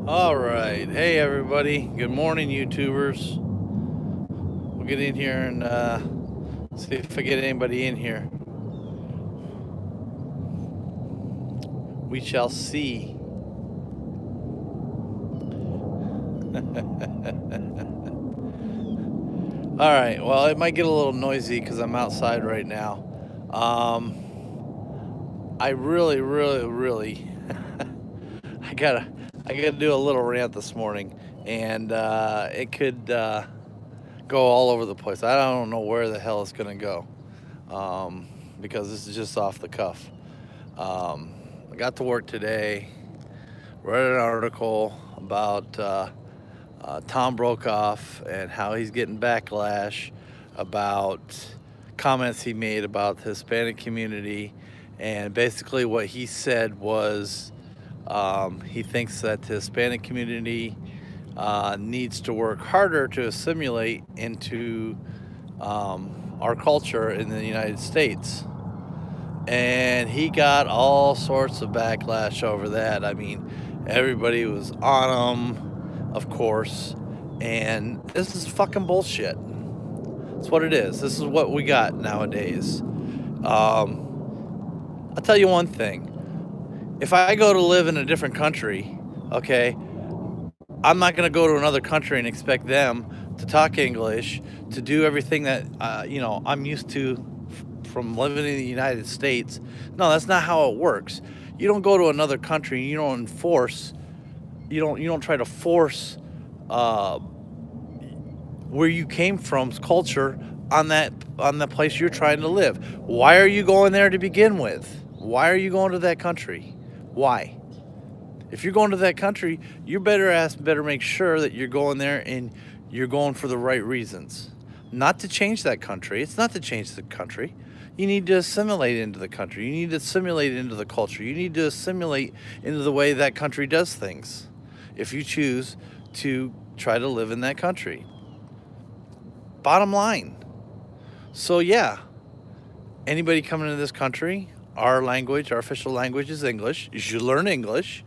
All right. Hey, everybody. Good morning, YouTubers. We'll get in here and see if I get anybody in here. We shall see. All right. Well, it might get a little noisy because I'm outside right now. Um, I really, I gotta, I gotta do a little rant this morning, and it could go all over the place. I don't know where the hell it's gonna go, because this is just off the cuff. I got to work today, read an article about Tom Brokaw and how he's getting backlash about comments he made about the Hispanic community. And basically, what he said was he thinks that the Hispanic community needs to work harder to assimilate into our culture in the United States. And he got all sorts of backlash over that. I mean, everybody was on him, of course, and this is fucking bullshit. That's what it is. This is what we got nowadays. I'll tell you one thing. If I go to live in a different country, okay, I'm not going to go to another country and expect them to talk English, to do everything that I'm used to from living in the United States. No, that's not how it works. You don't go to another country and you don't enforce. You don't try to force where you came from's culture on the place you're trying to live. Why are you going there to begin with? Why are you going to that country? Why? If you're going to that country, you better make sure that you're going there and you're going for the right reasons. Not to change that country. It's not to change the country. You need to assimilate into the country. You need to assimilate into the culture. You need to assimilate into the way that country does things if you choose to try to live in that country. Bottom line. So yeah, anybody coming into this country, our language, our official language is English. You should learn English.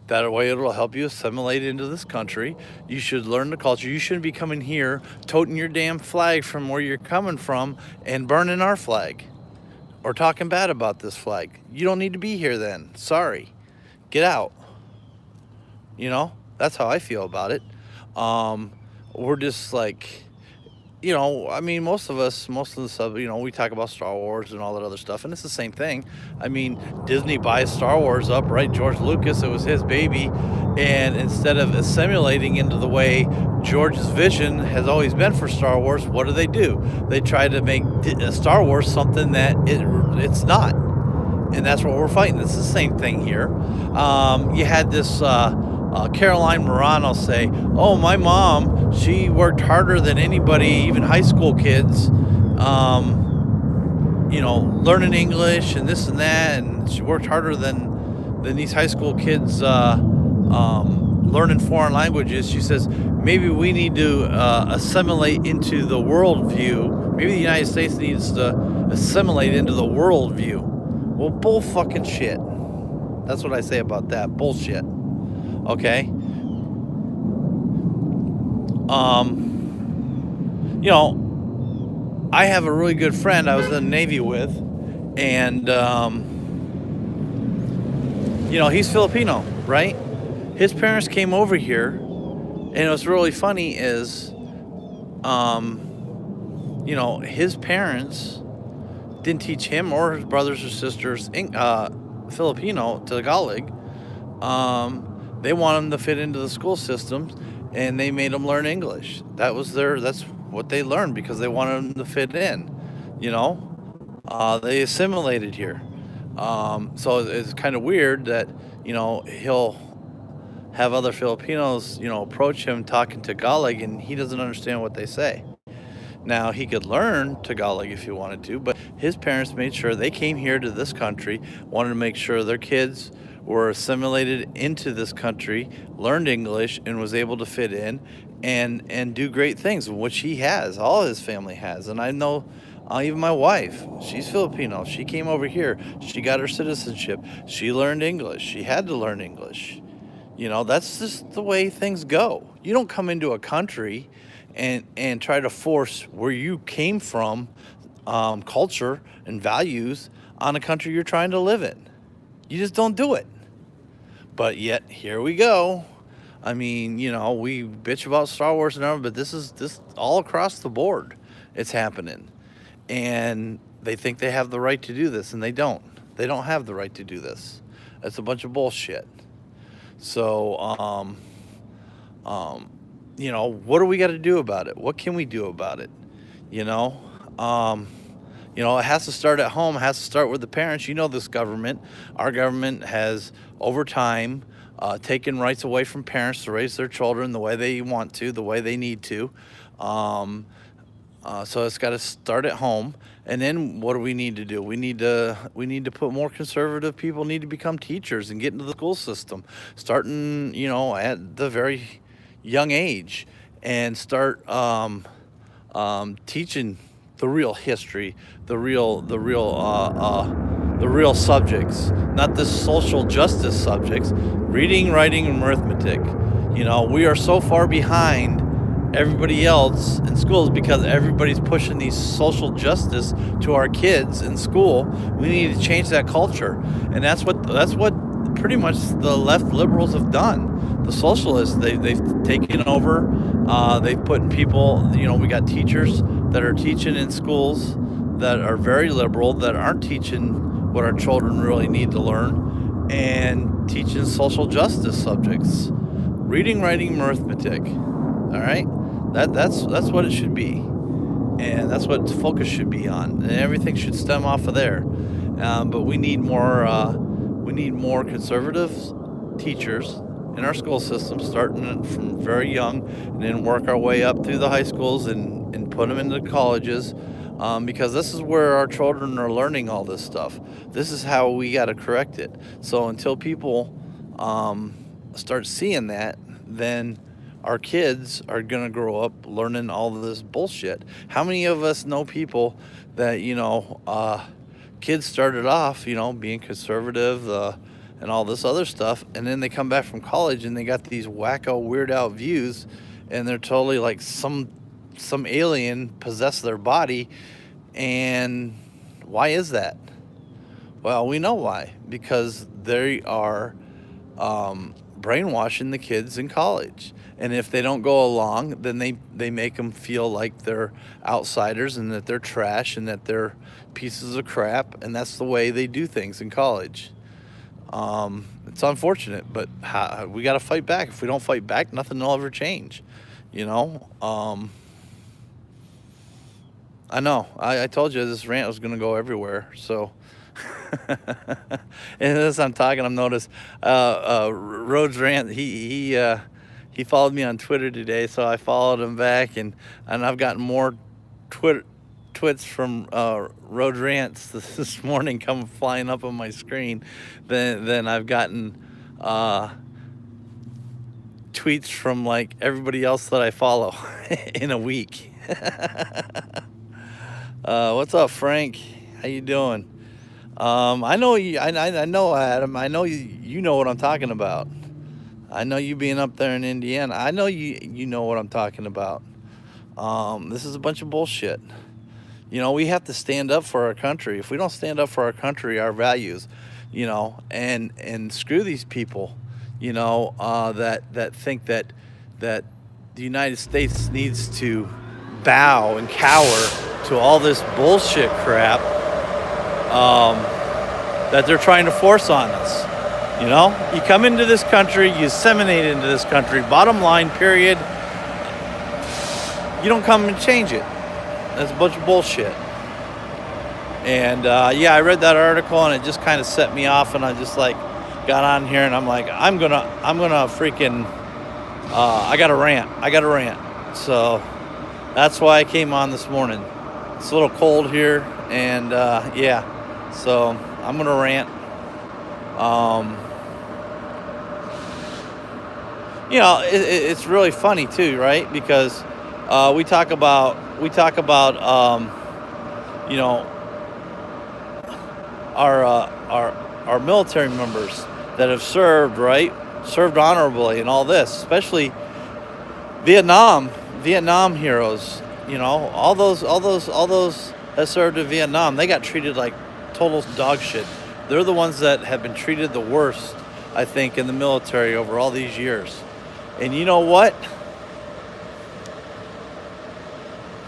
That way it'll help you assimilate into this country. You should learn the culture. You shouldn't be coming here toting your damn flag from where you're coming from and burning our flag or talking bad about this flag. You don't need to be here then. Sorry. Get out. That's how I feel about it. We're just like, I mean, most of the sub, we talk about Star Wars and all that other stuff, and it's the same thing. I mean, Disney buys Star Wars up, right? George Lucas, it was his baby, and instead of assimilating into the way George's vision has always been for Star Wars, what do? They try to make Star Wars something that it's not, and that's what we're fighting. It's the same thing here. You had this. Caroline Morano say, "Oh, my mom, she worked harder than anybody, even high school kids, learning English and this and that, and she worked harder than these high school kids learning foreign languages." She says, "Maybe we need to assimilate into the worldview. Maybe the United States needs to assimilate into the worldview." Well, bull fucking shit. That's what I say about that. Bullshit. Okay. I have a really good friend I was in the Navy with, and he's Filipino, right? His parents came over here, and what's really funny is, his parents didn't teach him or his brothers or sisters Filipino, Tagalog. They want them to fit into the school systems, and they made them learn English. That's what they learned because they wanted them to fit in. They assimilated here. So it's kind of weird that he'll have other Filipinos approach him talking Tagalog, and he doesn't understand what they say. Now, he could learn Tagalog if he wanted to, but his parents made sure they came here to this country, wanted to make sure their kids were assimilated into this country, learned English, and was able to fit in and do great things, which he has. All his family has. And I know even my wife, she's Filipino. She came over here. She got her citizenship. She learned English. She had to learn English. That's just the way things go. You don't come into a country and try to force where you came from, culture and values on a country you're trying to live in. You just don't do it. But yet here we go. I mean, we bitch about Star Wars and everything, but this all across the board. It's happening, and they think they have the right to do this, and they don't. They don't have the right to do this. That's a bunch of bullshit. So, what do we got to do about it? What can we do about it? You know, um, it has to start at home. It has to start with the parents. This government, our government has over time taken rights away from parents to raise their children the way they want to, the way they need to. Um, so it's got to start at home. And then what do we need to do? We need to put more conservative people need to become teachers and get into the school system, starting at the very young age, and start teaching the real history, the real subjects, not the social justice subjects, reading, writing, and arithmetic. We are so far behind everybody else in schools because everybody's pushing these social justice to our kids in school. We need to change that culture, and that's what pretty much the left liberals have done. The socialists, they've taken over. They've put people. We got teachers that are teaching in schools that are very liberal, that aren't teaching what our children really need to learn, and teaching social justice subjects, reading, writing, and arithmetic. All right, that's what it should be, and that's what focus should be on, and everything should stem off of there. But we need more conservative teachers in our school system, starting from very young, and then work our way up through the high schools and put them into colleges. Because this is where our children are learning all this stuff. This is how we got to correct it. So until people start seeing that, then our kids are going to grow up learning all of this bullshit. How many of us know people that, kids started off, being conservative and all this other stuff, and then they come back from college and they got these wacko, weird out views, and they're totally like some alien possessed their body. And why is that? Well, we know why, because they are brainwashing the kids in college, and if they don't go along, then they make them feel like they're outsiders and that they're trash and that they're pieces of crap, and that's the way they do things in college. It's unfortunate, but we got to fight back. If we don't fight back, nothing will ever change. you know I know. I told you this rant was going to go everywhere. So, and as I'm talking, I've noticed Rhodes Rant. He followed me on Twitter today, so I followed him back, and I've gotten more twits from Rhodes Rants this morning come flying up on my screen than I've gotten tweets from like everybody else that I follow in a week. What's up, Frank? How you doing? I know you. I know, Adam. I know you know what I'm talking about. I know you being up there in Indiana. I know you know what I'm talking about. This is a bunch of bullshit. We have to stand up for our country. If we don't stand up for our country, our values, and screw these people, that think that the United States needs to bow and cower to all this bullshit crap that they're trying to force on us. You come into this country, you disseminate into this country, bottom line, period. You don't come and change it. That's a bunch of bullshit. And I read that article and it just kind of set me off, and I just like got on here and I'm like, I'm gonna freaking I gotta rant. So that's why I came on this morning. It's a little cold here, and so I'm gonna rant. It's really funny too, right? Because we talk about our military members that have served, right? served honorably and all this, especially Vietnam heroes. All those that served in Vietnam, they got treated like total dog shit. They're the ones that have been treated the worst, I think, in the military over all these years. And you know what?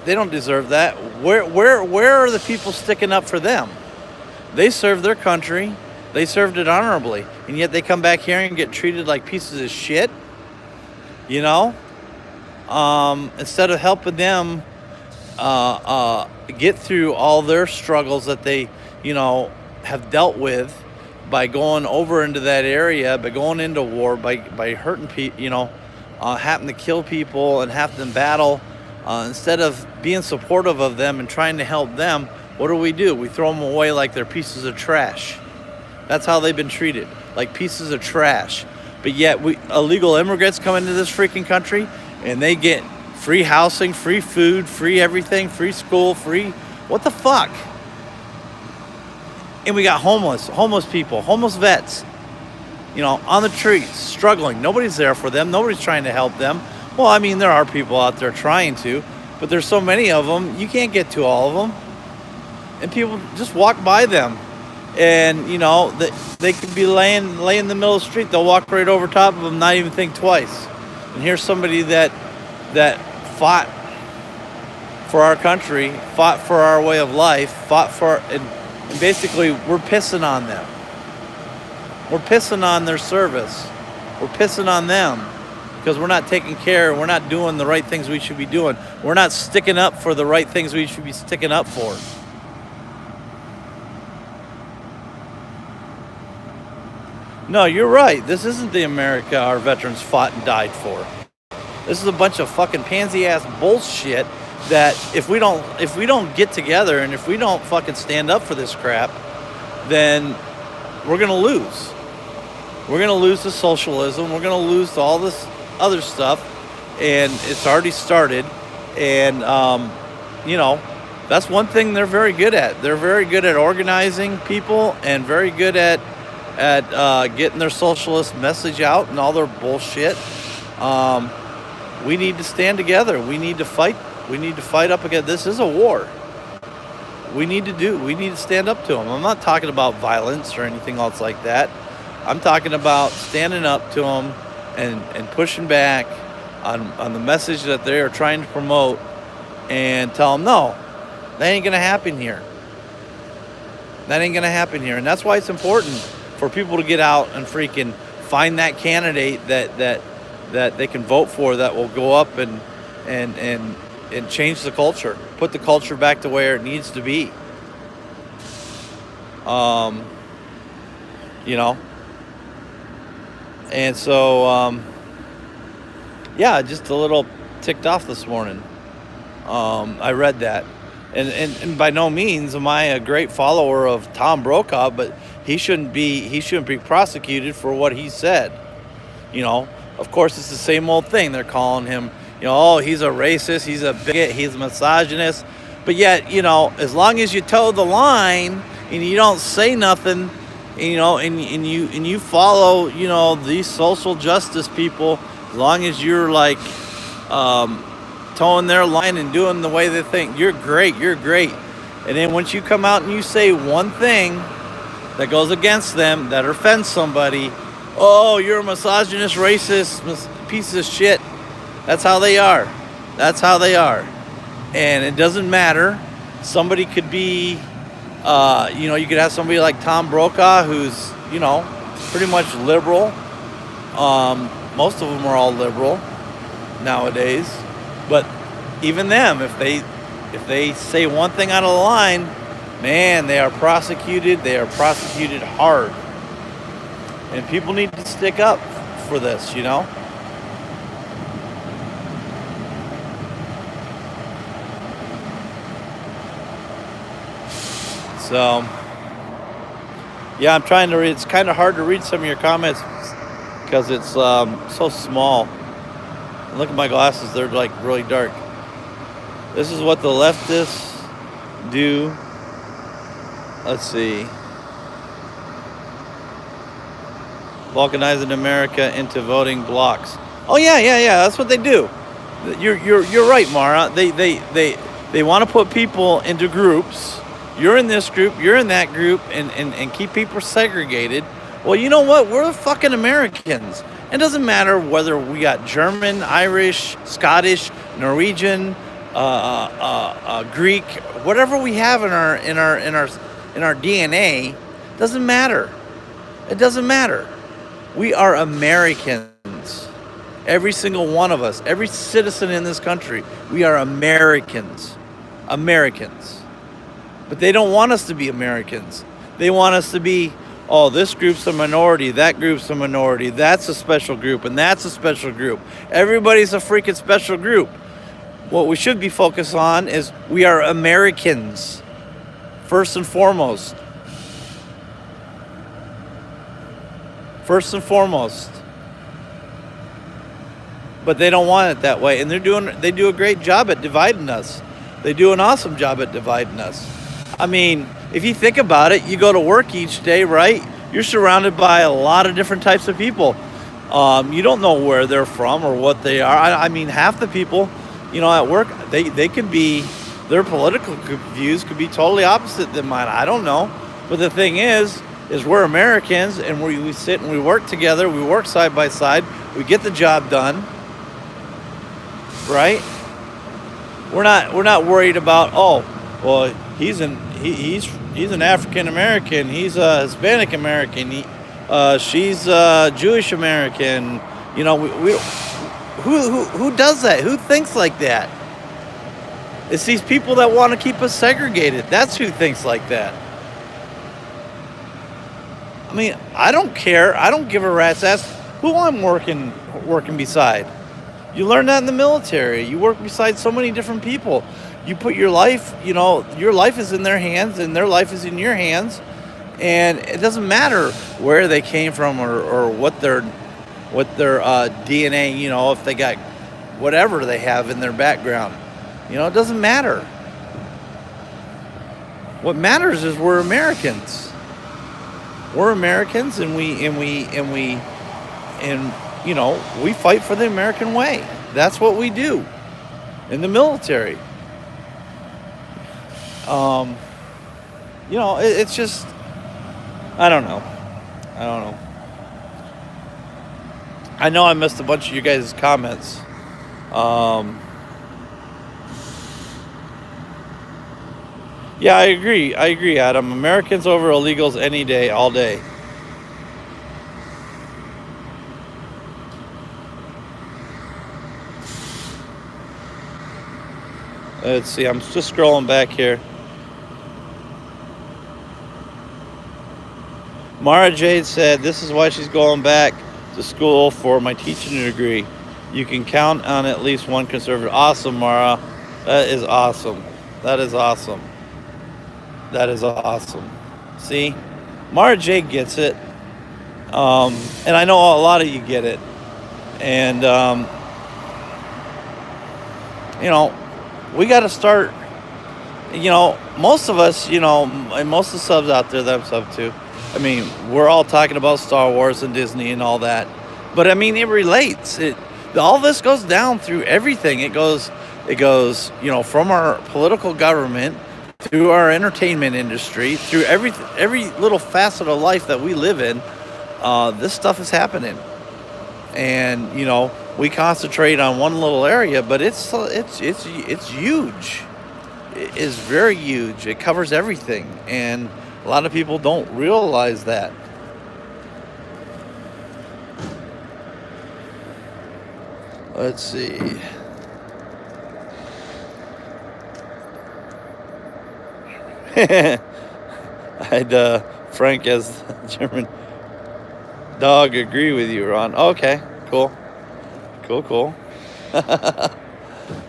They don't deserve that. Where are the people sticking up for them? They served their country. They served it honorably, and yet they come back here and get treated like pieces of shit. You know, instead of helping them get through all their struggles that they, have dealt with by going over into that area, by going into war, by hurting people, having to kill people and having to battle. Instead of being supportive of them and trying to help them, what do? We throw them away like they're pieces of trash. That's how they've been treated, like pieces of trash. But yet, illegal immigrants come into this freaking country, and they get free housing, free food, free everything, free school, free... What the fuck? And we got homeless people, homeless vets, on the streets, struggling. Nobody's there for them. Nobody's trying to help them. Well, I mean, there are people out there trying to, but there's so many of them, you can't get to all of them. And people just walk by them. And, they could be laying in the middle of the street. They'll walk right over top of them, not even think twice. And here's somebody that fought for our country, fought for our way of life, and basically we're pissing on them. We're pissing on their service. We're pissing on them because we're not taking care. We're not doing the right things we should be doing. We're not sticking up for the right things we should be sticking up for. No, you're right. This isn't the America our veterans fought and died for. This is a bunch of fucking pansy-ass bullshit that if we don't get together and if we don't fucking stand up for this crap, then we're going to lose. We're going to lose to socialism. We're going to lose to all this other stuff. And it's already started. And, that's one thing they're very good at. They're very good at organizing people and very good at getting their socialist message out and all their bullshit. We need to stand together. We need to fight. We need to fight up against. This is a war. We need to stand up to them. I'm not talking about violence or anything else like that. I'm talking about standing up to them and pushing back on the message that they are trying to promote and tell them, no, that ain't going to happen here. That ain't going to happen here. And that's why it's important for people to get out and freaking find that candidate that they can vote for that will go up and change the culture, put the culture back to where it needs to be. And so, just a little ticked off this morning. I read that. And by no means am I a great follower of Tom Brokaw, but he shouldn't be prosecuted for what he said. Of course, it's the same old thing. They're calling him, he's a racist, he's a bigot, he's a misogynist. But yet, as long as you toe the line and you don't say nothing, and you follow, these social justice people, as long as you're like towing their line and doing the way they think, you're great. And then once you come out and you say one thing that goes against them, that offends somebody, oh, you're a misogynist, racist, piece of shit. That's how they are. And it doesn't matter. Somebody could be, you could have somebody like Tom Brokaw who's, pretty much liberal. Most of them are all liberal nowadays. But even them, if they say one thing out of the line, man, they are prosecuted. They are prosecuted hard. And people need to stick up for this, So, I'm trying to read. It's kind of hard to read some of your comments because it's so small. And look at my glasses. They're like really dark. This is what the leftists do. Let's see. Balkanizing America into voting blocks. Oh yeah. That's what they do. You're right, Mara. They want to put people into groups. You're in this group, you're in that group, and keep people segregated. Well, you know what? We're fucking Americans. It doesn't matter whether we got German, Irish, Scottish, Norwegian, Greek, whatever we have in our DNA. Doesn't matter. It doesn't matter. We are Americans. Every single one of us, every citizen in this country, we are Americans. Americans. But they don't want us to be Americans. They want us to be, oh, this group's a minority, that group's a minority, that's a special group, and that's a special group. Everybody's a freaking special group. What we should be focused on is we are Americans, first and foremost. First and foremost. But they don't want it that way, and they do a great job at dividing us. They do an awesome job at dividing us. I mean, if you think about it, you go to work each day, right? You're surrounded by a lot of different types of people. You don't know where they're from or what they are. I mean, half the people, at work, they can be, their political views could be totally opposite than mine. I don't know. But the thing is we're Americans, and we sit and we work together. We work side by side. We get the job done, right? We're not worried about, oh, well, he's an African American. He's a Hispanic American. She's a Jewish American. Who does that? Who thinks like that? It's these people that want to keep us segregated. That's who thinks like that. I mean, I don't care. I don't give a rat's ass who I'm working beside. You learn that in the military. You work beside so many different people. You put your life, your life is in their hands and their life is in your hands. And it doesn't matter where they came from or what their DNA, if they got whatever they have in their background. It doesn't matter. What matters is we're Americans. We're Americans, and we fight for the American way. That's what we do in the military. It's just, I don't know. I know I missed a bunch of you guys' comments. Yeah, I agree, Adam. Americans over illegals any day, all day. Let's see, I'm just scrolling back here. Mara Jade said, this is why she's going back to school for my teaching degree. You can count on at least one conservative. Awesome, Mara. That is awesome. See? Mara Jade gets it. And I know a lot of you get it. And, we got to start, most of us, and most of the subs out there that I'm sub to, I mean, we're all talking about Star Wars and Disney and all that. But, I mean, it relates. All this goes down through everything. It goes, from our political government through our entertainment industry, through every little facet of life that we live in. This stuff is happening. And, we concentrate on one little area, but it's huge. It is very huge. It covers everything. And a lot of people don't realize that. Let's see. I'd Frank as the German dog agree with you, Ron. Okay, cool.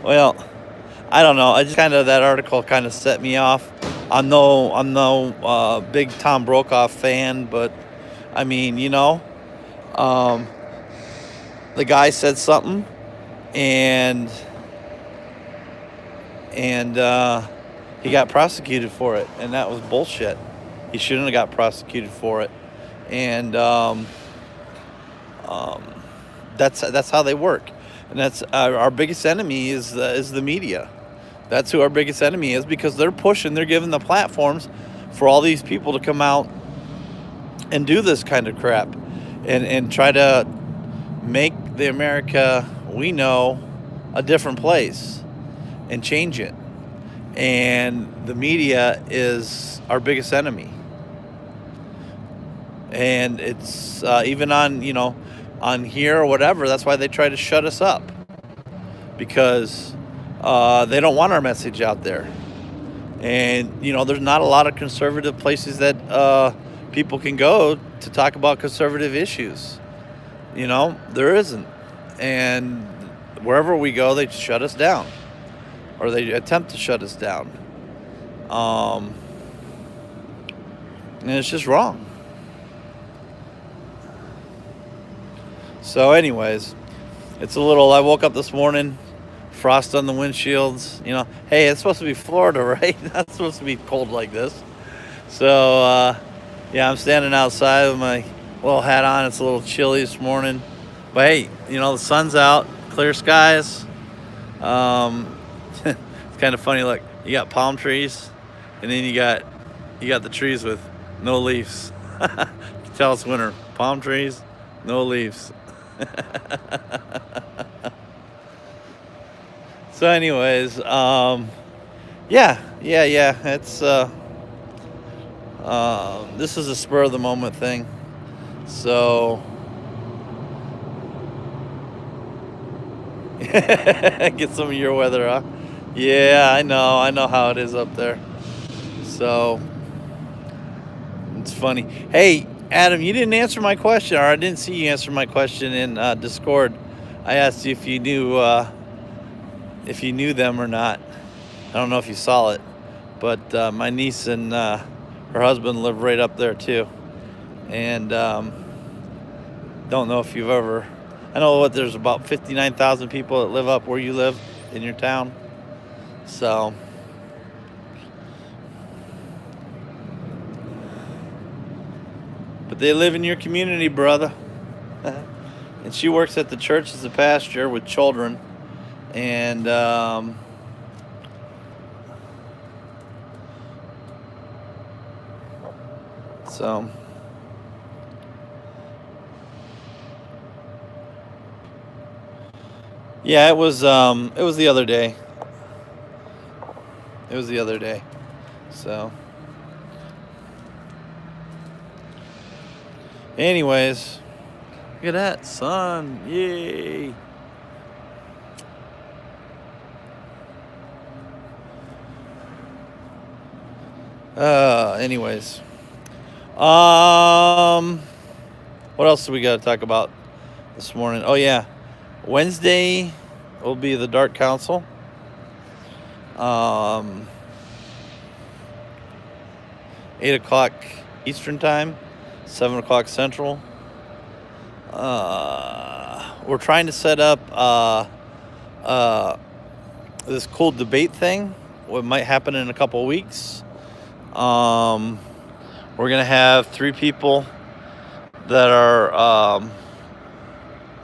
Well, I don't know. I just that article kind of set me off. I'm no big Tom Brokaw fan, but I mean, the guy said something, and he got prosecuted for it, and that was bullshit. He shouldn't have got prosecuted for it. And That's how they work, and that's our biggest enemy is the media. That's who our biggest enemy is, because they're giving the platforms for all these people to come out and do this kind of crap, and try to make the America we know a different place and change it. And the media is our biggest enemy, and it's even on on here or whatever. That's why they try to shut us up, because they don't want our message out there. And there's not a lot of conservative places that people can go to talk about conservative issues. There isn't. And wherever we go, they shut us down, or they attempt to shut us down. And it's just wrong. So anyways, I woke up this morning, frost on the windshields. Hey, it's supposed to be Florida, right? Not supposed to be cold like this. So, yeah, I'm standing outside with my little hat on. It's a little chilly this morning. But hey, the sun's out, clear skies. It's kind of funny. Look, you got palm trees, and then you got the trees with no leaves. You can tell it's winter. Palm trees, no leaves. So anyways, yeah. It's this is a spur of the moment thing. So get some of your weather, huh? Yeah, I know how it is up there. So it's funny. Hey, Adam, you didn't answer my question, or I didn't see you answer my question in Discord. I asked you if you knew them or not. I don't know if you saw it, but my niece and her husband live right up there too, and don't know if you've ever. I know there's about 59,000 people that live up where you live in your town. So. But they live in your community, brother. And she works at the church as a pastor with children. And so yeah, it was the other day. So anyways, look at that sun. Yay. Anyways. What else do we got to talk about this morning? Oh yeah. Wednesday will be the Dark Council. 8 o'clock Eastern time, 7 o'clock Central. We're trying to set up this cool debate thing. What might happen in a couple of weeks. We're gonna have 3 people that are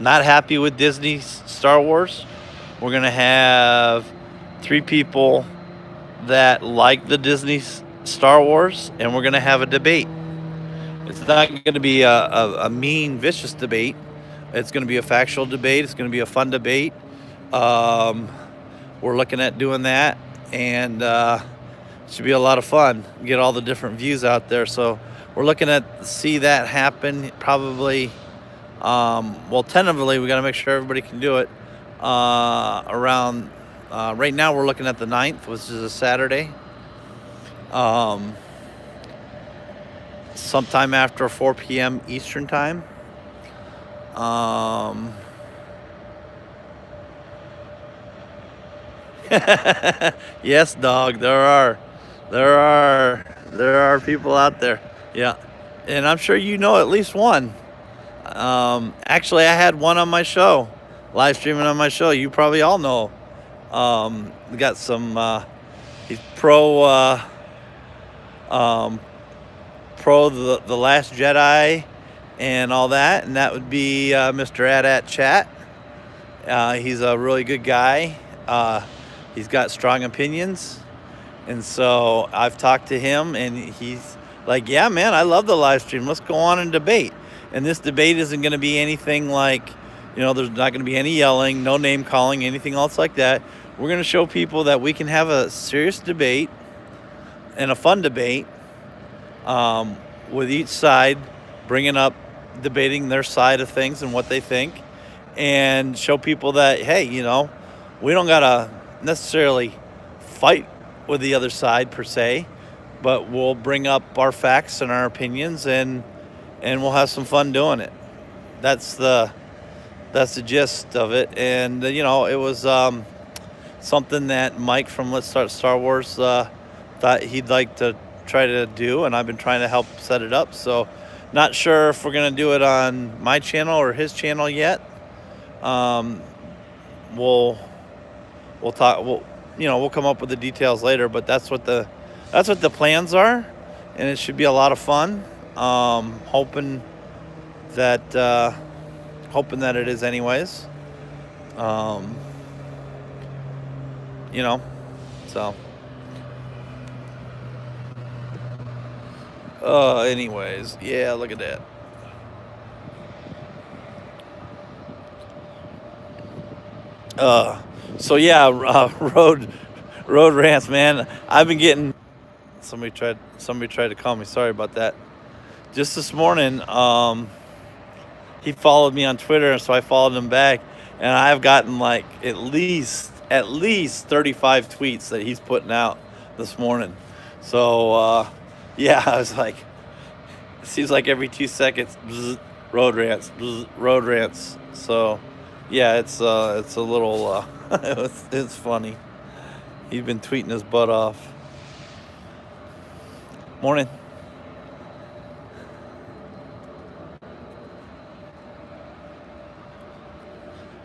not happy with Disney Star Wars. We're gonna have 3 people that like the Disney Star Wars, and we're gonna have a debate. It's not going to be a mean, vicious debate. It's going to be a factual debate. It's going to be a fun debate. We're looking at doing that, and it should be a lot of fun. Get all the different views out there. So we're looking at see that happen probably. Tentatively, we got to make sure everybody can do it around. Right now, we're looking at the 9th, which is a Saturday. Sometime after 4 p.m. Eastern time. Yes, dog. There are people out there. Yeah, and I'm sure you know at least one. Actually, I had one on my show, live streaming on my show. You probably all know. We got some. He's pro the Last Jedi and all that, and that would be Mr. At Chat. He's a really good guy. He's got strong opinions, and so I've talked to him, and he's like, "Yeah, man, I love the live stream. Let's go on and debate." And this debate isn't going to be anything like, there's not going to be any yelling, no name calling, anything else like that. We're going to show people that we can have a serious debate and a fun debate, with each side bringing up, debating their side of things and what they think, and show people that, hey, we don't gotta necessarily fight with the other side per se, but we'll bring up our facts and our opinions, and we'll have some fun doing it. That's the gist of it. And it was something that Mike from Let's Start Star Wars thought he'd like to try to do, and I've been trying to help set it up. So, not sure if we're gonna do it on my channel or his channel yet. We'll talk. We'll come up with the details later. But that's what the plans are, and it should be a lot of fun. Hoping that it is, anyways. So. Anyways, yeah, look at that. So yeah, road rants, man. I've been getting. Somebody tried to call me. Sorry about that. Just this morning, he followed me on Twitter, so I followed him back, and I've gotten like at least 35 tweets that he's putting out this morning. So yeah, I was like, it seems like every 2 seconds, bzz, road rants, bzz, road rants. So yeah, it's a little it's funny. He's been tweeting his butt off. Morning.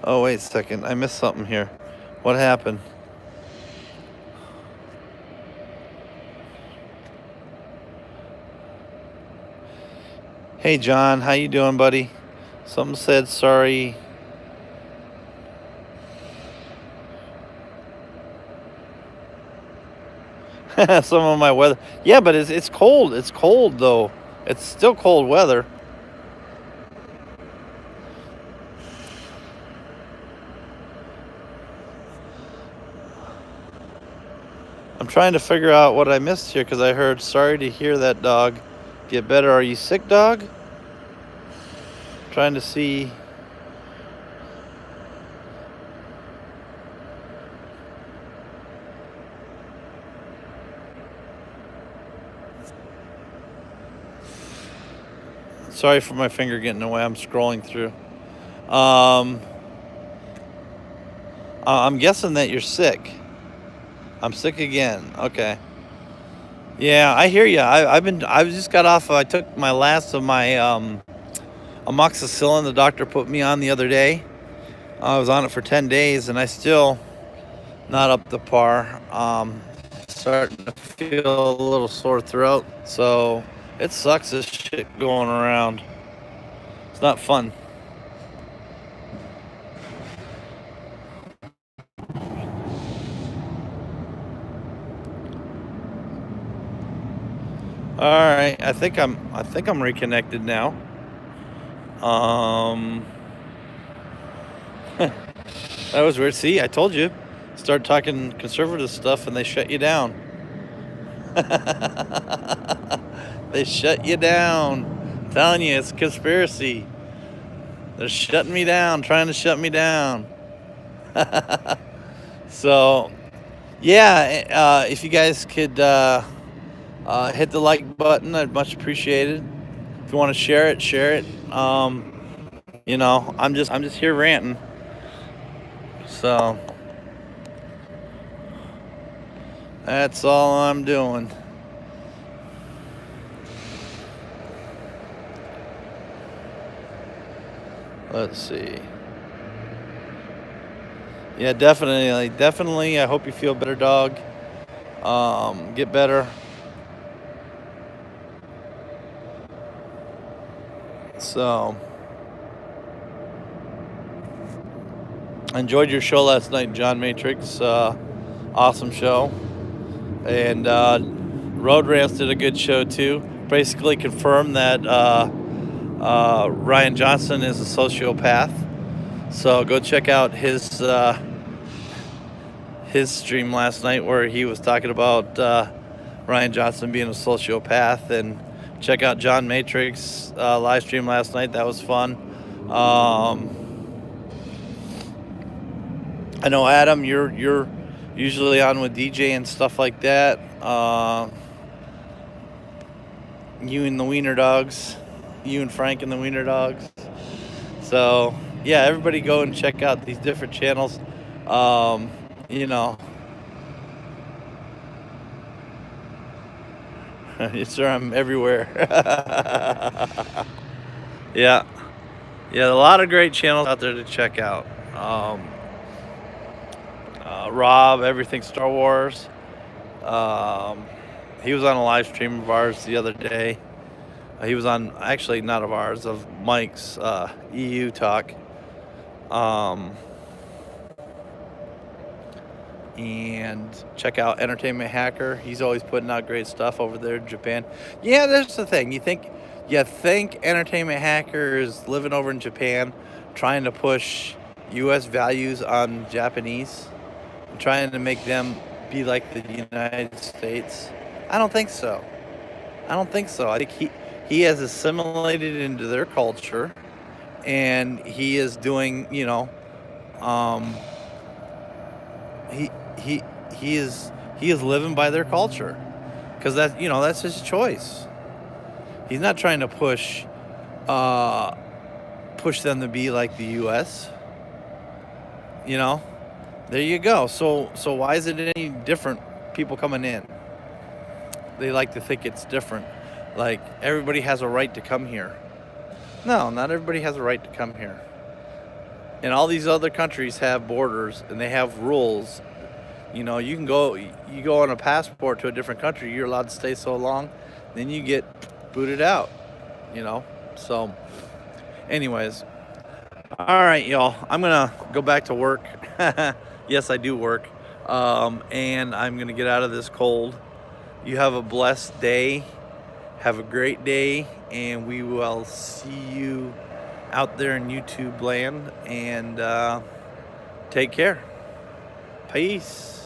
Oh, wait a second. I missed something here. What happened? Hey, John. How you doing, buddy? Something said sorry. Some of my weather. Yeah, but it's cold. It's cold, though. It's still cold weather. I'm trying to figure out what I missed here, because I heard, sorry to hear that, dog. Get better. Are you sick, dog? Trying to see. Sorry for my finger getting away. I'm scrolling through. I'm guessing that you're sick. I'm sick again. Okay. Yeah, I hear you. I just got off. I took my last of my amoxicillin the doctor put me on the other day. I was on it for 10 days, and I still not up to par. Starting to feel a little sore throat. So it sucks, this shit going around. It's not fun. All right, I think I'm reconnected now. That was weird. See, I told you. Start talking conservative stuff and they shut you down. They shut you down. I'm telling you, it's a conspiracy. They're shutting me down, trying to shut me down. So, yeah, if you guys could hit the like button, I'd much appreciate it. If you want to share it, share it. I'm just here ranting. So that's all I'm doing. Let's see. Yeah, definitely. I hope you feel better, dog. Get better. So, I enjoyed your show last night, John Matrix. Awesome show. And Road Rants did a good show too. Basically confirmed that Ryan Johnson is a sociopath. So go check out his stream last night where he was talking about Ryan Johnson being a sociopath, and check out John Matrix live stream last night. That was fun. I know, Adam, you're usually on with DJ and stuff like that. You and the Wiener Dogs, you and Frank and the Wiener Dogs. So yeah, everybody go and check out these different channels. You know, yes, sir, I'm everywhere. Yeah, a lot of great channels out there to check out. Rob, Everything Star Wars. He was on a live stream of ours the other day. He was on, actually not of ours, of Mike's EU talk. And check out Entertainment Hacker. He's always putting out great stuff over there in Japan. Yeah, that's the thing. You think Entertainment Hacker is living over in Japan, trying to push U.S. values on Japanese, and trying to make them be like the United States? I don't think so. I think he has assimilated into their culture, and he is doing, he is living by their culture, because that's his choice. He's not trying to push them to be like the U.S. There you go. So why is it any different? People coming in, they like to think it's different. Like everybody has a right to come here. No, not everybody has a right to come here. And all these other countries have borders and they have rules. You go on a passport to a different country, you're allowed to stay so long, then you get booted out. So anyways, all right, y'all, I'm gonna go back to work. Yes, I do work. And I'm gonna get out of this cold. You have a blessed day. Have a great day, and we will see you out there in YouTube land. And take care. Peace.